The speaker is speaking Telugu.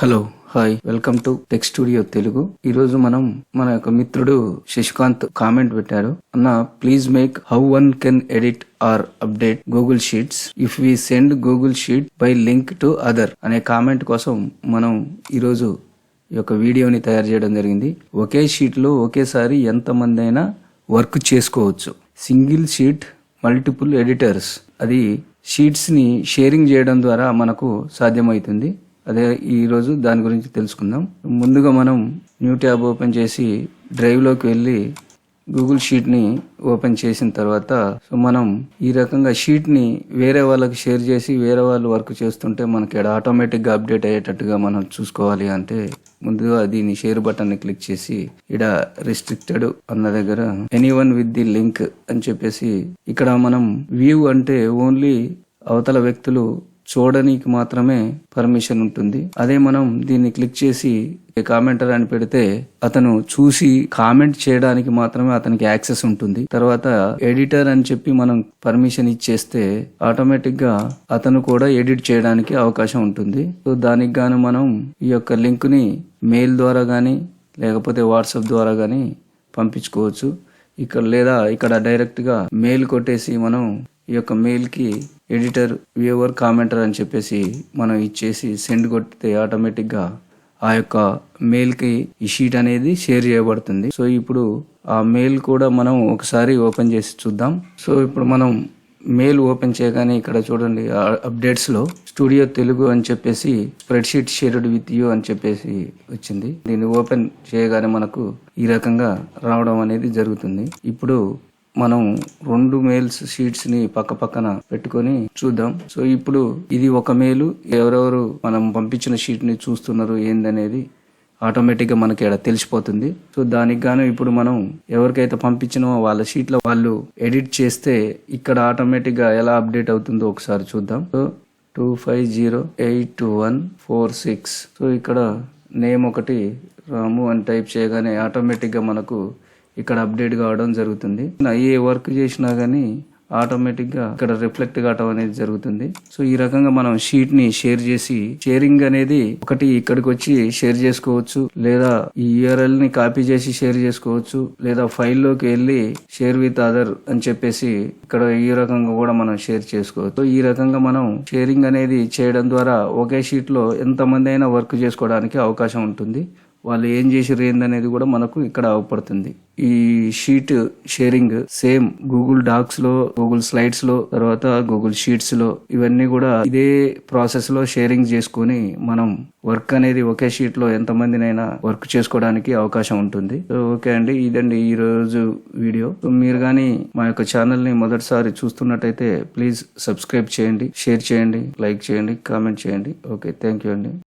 Hello hi welcome to tech studio Telugu. ఈ రోజు మనం మన యొక్క మిత్రుడు శశికాంత్ కామెంట్ పెట్టారు. అన్న please make how one can edit or update Google Sheets if we send Google sheet by link to other అనే కామెంట్ కోసం మనం ఈరోజు ఈ యొక్క వీడియోని తయారు చేయడం జరిగింది. ఒకే షీట్ లో ఒకేసారి ఎంతమంది అయినా వర్క్ చేసుకోవచ్చు. సింగిల్ షీట్ మల్టిపుల్ ఎడిటర్స్, అది షీట్స్ ని షేరింగ్ చేయడం ద్వారా మనకు సాధ్యమవుతుంది. అదే ఈరోజు దాని గురించి తెలుసుకుందాం. ముందుగా మనం న్యూ ట్యాబ్ ఓపెన్ చేసి డ్రైవ్ లోకి వెళ్ళి గూగుల్ షీట్ ని ఓపెన్ చేసిన తర్వాత మనం ఈ రకంగా షీట్ ని వేరే వాళ్ళకి షేర్ చేసి వేరే వాళ్ళు వర్క్ చేస్తుంటే మనకి ఆటోమేటిక్ గా అప్డేట్ అయ్యేటట్టుగా మనం చూసుకోవాలి అంటే ముందుగా దీని షేర్ బటన్ ని క్లిక్ చేసి ఇక్కడ రిస్ట్రిక్టెడ్ అన్న దగ్గర ఎనీవన్ విత్ ది లింక్ అని చెప్పేసి ఇక్కడ మనం వ్యూ అంటే ఓన్లీ అవతల వ్యక్తులు చూడడానికి మాత్రమే పర్మిషన్ ఉంటుంది. అదే మనం దీన్ని క్లిక్ చేసి కామెంటర్ అని పెడితే అతను చూసి కామెంట్ చేయడానికి మాత్రమే అతనికి యాక్సెస్ ఉంటుంది. తర్వాత ఎడిటర్ అని చెప్పి మనం పర్మిషన్ ఇచ్చేస్తే ఆటోమేటిక్ గా అతను కూడా ఎడిట్ చేయడానికి అవకాశం ఉంటుంది. సో దానికి గాను మనం ఈ యొక్క లింక్ ని మెయిల్ ద్వారా గానీ లేకపోతే వాట్సాప్ ద్వారా గానీ పంపించుకోవచ్చు. ఇక్కడ డైరెక్ట్ గా మెయిల్ కొట్టేసి మనం ఈ యొక్క మెయిల్ కి ఎడిటర్ వ్యూవర్ కామెంటర్ అని చెప్పేసి మనం ఇచ్చేసి సెండ్ కొడితే ఆటోమేటిక్ గా ఆ యొక్క మెయిల్ కి ఈ షీట్ అనేది షేర్ చేయబడుతుంది. సో ఇప్పుడు ఆ మెయిల్ కూడా మనం ఒకసారి ఓపెన్ చేసి చూద్దాం. సో ఇప్పుడు మనం మెయిల్ ఓపెన్ చేయగానే ఇక్కడ చూడండి అప్డేట్స్ లో స్టూడియో తెలుగు అని చెప్పేసి spread sheet shared with you అని చెప్పేసి వచ్చింది. దీన్ని ఓపెన్ చేయగానే మనకు ఈ రకంగా రావడం అనేది జరుగుతుంది. ఇప్పుడు మనం రెండు మెయిల్స్ షీట్స్ ని పక్క పక్కన పెట్టుకొని చూద్దాం. సో ఇప్పుడు ఇది ఒక మెయిల్, ఎవరెవరు మనం పంపించిన షీట్ ని చూస్తున్నారు ఏందనేది ఆటోమేటిక్ గా మనకి ఇక్కడ తెలిసిపోతుంది. సో దానికి గాను ఇప్పుడు మనం ఎవరికైతే పంపించినో వాళ్ళ షీట్ లో వాళ్ళు ఎడిట్ చేస్తే ఇక్కడ ఆటోమేటిక్ గా ఎలా అప్డేట్ అవుతుందో ఒకసారి చూద్దాం. సో 25082146. సో ఇక్కడ నేమ్ ఒకటి రాము అని టైప్ చేయగానే ఆటోమేటిక్ గా మనకు ఇక్కడ అప్డేట్ కావడం జరుగుతుంది. ఏ వర్క్ చేసినా గానీ ఆటోమేటిక్ గా ఇక్కడ రిఫ్లెక్ట్ కావడం అనేది జరుగుతుంది. సో ఈ రకంగా మనం షీట్ ని షేర్ చేసి షేరింగ్ అనేది ఒకటి ఇక్కడికి వచ్చి షేర్ చేసుకోవచ్చు, లేదా ఈ URL ని కాపీ చేసి షేర్ చేసుకోవచ్చు, లేదా ఫైల్ లోకి వెళ్ళి షేర్ విత్ అదర్ అని చెప్పేసి ఇక్కడ ఈ రకంగా కూడా మనం షేర్ చేసుకోవచ్చు. సో ఈ రకంగా మనం షేరింగ్ అనేది చేయడం ద్వారా ఒకే షీట్ లో ఎంతమంది అయినా వర్క్ చేసుకోవడానికి అవకాశం ఉంటుంది. వాళ్ళు ఏం చేసిర్రు ఏందనేది కూడా మనకు ఇక్కడ అవపడుతుంది. ఈ sheet sharing same Google Docs లో, గూగుల్ స్లైడ్స్ లో, తర్వాత గూగుల్ షీట్స్ లో ఇవన్నీ కూడా ఇదే ప్రాసెస్ లో షేరింగ్ చేసుకుని మనం వర్క్ అనేది ఒకే షీట్ లో ఎంతమందినైనా వర్క్ చేసుకోవడానికి అవకాశం ఉంటుంది. ఓకే అండి, ఇదండి ఈ రోజు వీడియో. మీరు గానీ మా యొక్క ఛానల్ ని మొదటిసారి చూస్తున్నట్టయితే ప్లీజ్ సబ్స్క్రైబ్ చేయండి, షేర్ చేయండి, లైక్ చేయండి, కామెంట్ చేయండి. ఓకే, థ్యాంక్ యూ అండి.